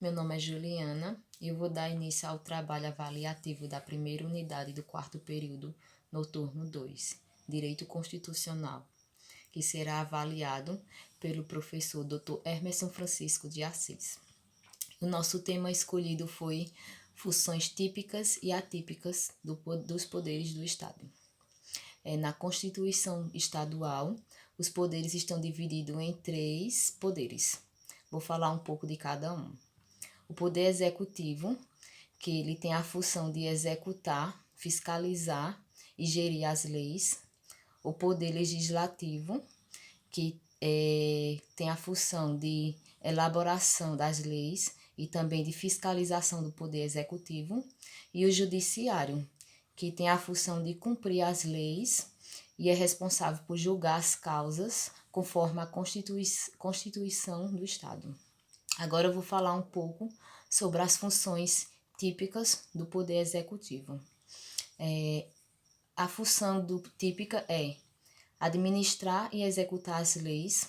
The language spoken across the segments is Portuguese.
Meu nome é Juliana e eu vou dar início ao trabalho avaliativo da primeira unidade do quarto período, noturno 2, Direito Constitucional, que será avaliado pelo professor Dr. Hermeson Francisco de Assis. O nosso tema escolhido foi funções típicas e atípicas dos poderes do Estado. Na Constituição Estadual, os poderes estão divididos em 3 poderes. Vou falar um pouco de cada um. O poder executivo, que ele tem a função de executar, fiscalizar e gerir as leis. O poder legislativo, que tem a função de elaboração das leis e também de fiscalização do poder executivo. E o judiciário, que tem a função de cumprir as leis e é responsável por julgar as causas conforme a Constituição do Estado. Agora eu vou falar um pouco sobre as funções típicas do Poder Executivo. A função típica é administrar e executar as leis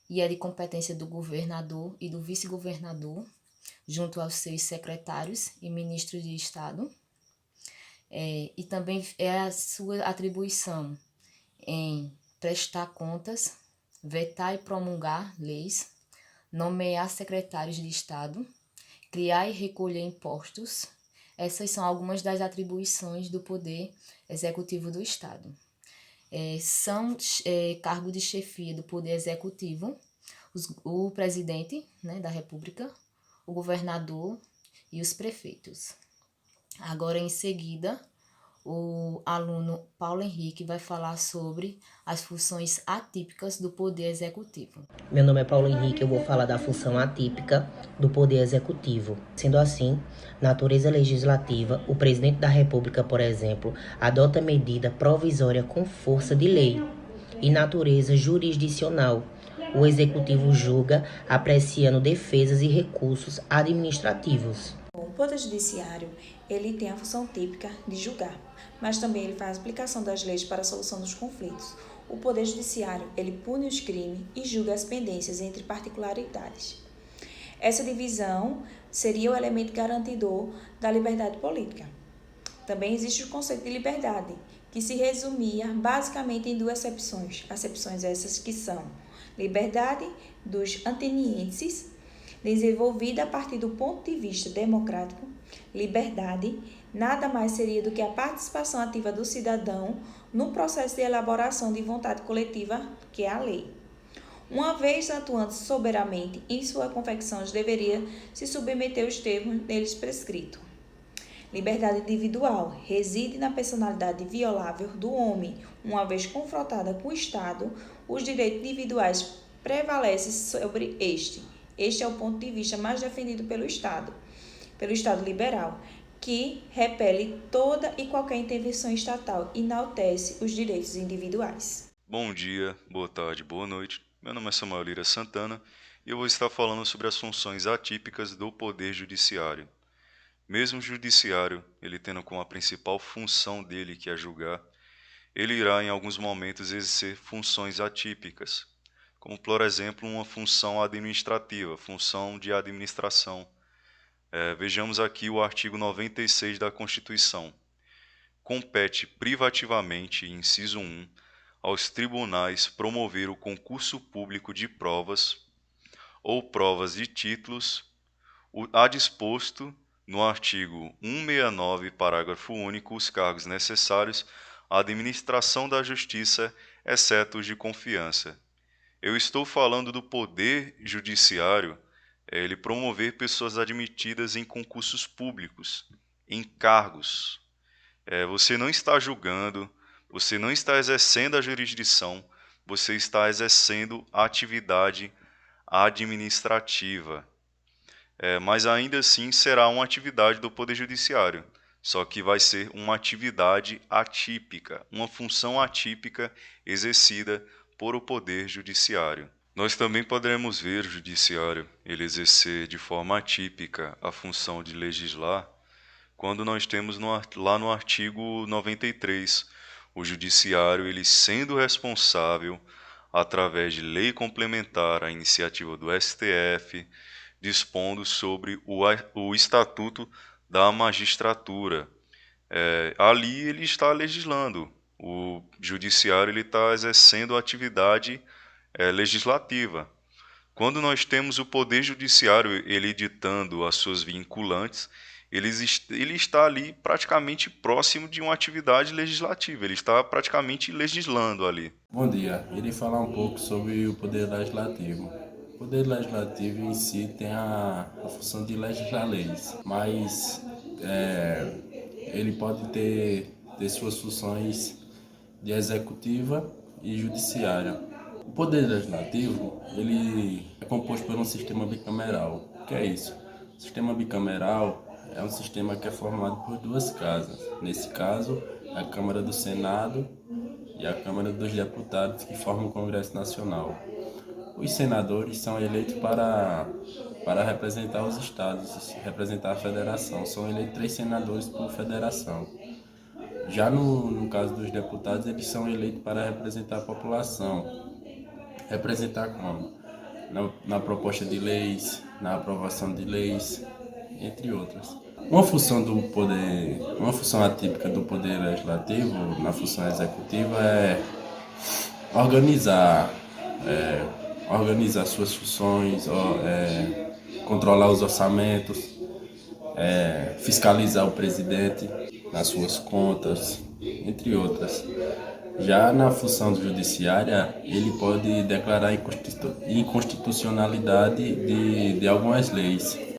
e é de competência do governador e do vice-governador, junto aos seus secretários e ministros de Estado. E também é a sua atribuição em prestar contas, vetar e promulgar leis, nomear secretários de Estado, criar e recolher impostos. Essas são algumas das atribuições do Poder Executivo do Estado. São cargo de chefia do Poder Executivo o presidente, né, da República, o governador e os prefeitos. Agora, em seguida, o aluno Paulo Henrique vai falar sobre as funções atípicas do Poder Executivo. Meu nome é Paulo Henrique, eu vou falar da função atípica do Poder Executivo. Sendo assim, natureza legislativa, o presidente da República, por exemplo, adota medida provisória com força de lei. E natureza jurisdicional, o Executivo julga, apreciando defesas e recursos administrativos. O Poder Judiciário, ele tem a função típica de julgar, mas também ele faz a aplicação das leis para a solução dos conflitos. O Poder Judiciário, ele pune os crimes e julga as pendências entre particularidades. Essa divisão seria o elemento garantidor da liberdade política. Também existe o conceito de liberdade, que se resumia basicamente em 2 acepções. Acepções essas que são liberdade dos atenienses, desenvolvida a partir do ponto de vista democrático. Liberdade nada mais seria do que a participação ativa do cidadão no processo de elaboração de vontade coletiva, que é a lei. Uma vez atuando soberanamente em sua confecção, deveria se submeter aos termos neles prescritos. Liberdade individual reside na personalidade inviolável do homem. Uma vez confrontada com o Estado, os direitos individuais prevalecem sobre este. Este é o ponto de vista mais defendido pelo Estado liberal, que repele toda e qualquer intervenção estatal e enaltece os direitos individuais. Bom dia, boa tarde, boa noite. Meu nome é Samuel Lira Santana e eu vou estar falando sobre as funções atípicas do Poder Judiciário. Mesmo o Judiciário, ele tendo como a principal função dele, que é julgar, ele irá em alguns momentos exercer funções atípicas, como por exemplo uma função administrativa, função de administração. Vejamos aqui o artigo 96 da Constituição. Compete privativamente, inciso 1, aos tribunais promover o concurso público de provas ou provas de títulos, a disposto no artigo 169, parágrafo único, os cargos necessários à administração da justiça, exceto os de confiança. Eu estou falando do poder judiciário, ele promover pessoas admitidas em concursos públicos, em cargos. Você não está julgando, você não está exercendo a jurisdição, você está exercendo a atividade administrativa. Mas ainda assim será uma atividade do Poder Judiciário, só que vai ser uma atividade atípica, uma função atípica exercida por o Poder Judiciário. Nós também poderemos ver o Judiciário ele exercer de forma atípica a função de legislar, quando nós temos lá no artigo 93, o Judiciário ele sendo responsável, através de lei complementar, a iniciativa do STF, dispondo sobre o Estatuto da Magistratura. Ali ele está legislando. O judiciário ele está exercendo a atividade legislativa. Quando nós temos o Poder Judiciário ele editando as suas vinculantes, ele está ali praticamente próximo de uma atividade legislativa, ele está praticamente legislando ali. Bom dia, irei falar um pouco sobre o Poder Legislativo. O Poder Legislativo em si tem a função de legislar leis, mas ele pode ter suas funções de executiva e judiciária. O Poder Legislativo ele é composto por um sistema bicameral. O que é isso? O sistema bicameral é um sistema que é formado por duas casas. Nesse caso, a Câmara do Senado e a Câmara dos Deputados, que formam o Congresso Nacional. Os senadores são eleitos para representar os estados, representar a federação. São eleitos 3 senadores por federação. Já no caso dos deputados, eles são eleitos para representar a população. Representar como? Na proposta de leis, na aprovação de leis, entre outras. Uma função atípica do Poder Legislativo, na função executiva, é organizar suas funções, controlar os orçamentos, fiscalizar o presidente nas suas contas, entre outras. Já na função judiciária, ele pode declarar inconstitucionalidade de algumas leis.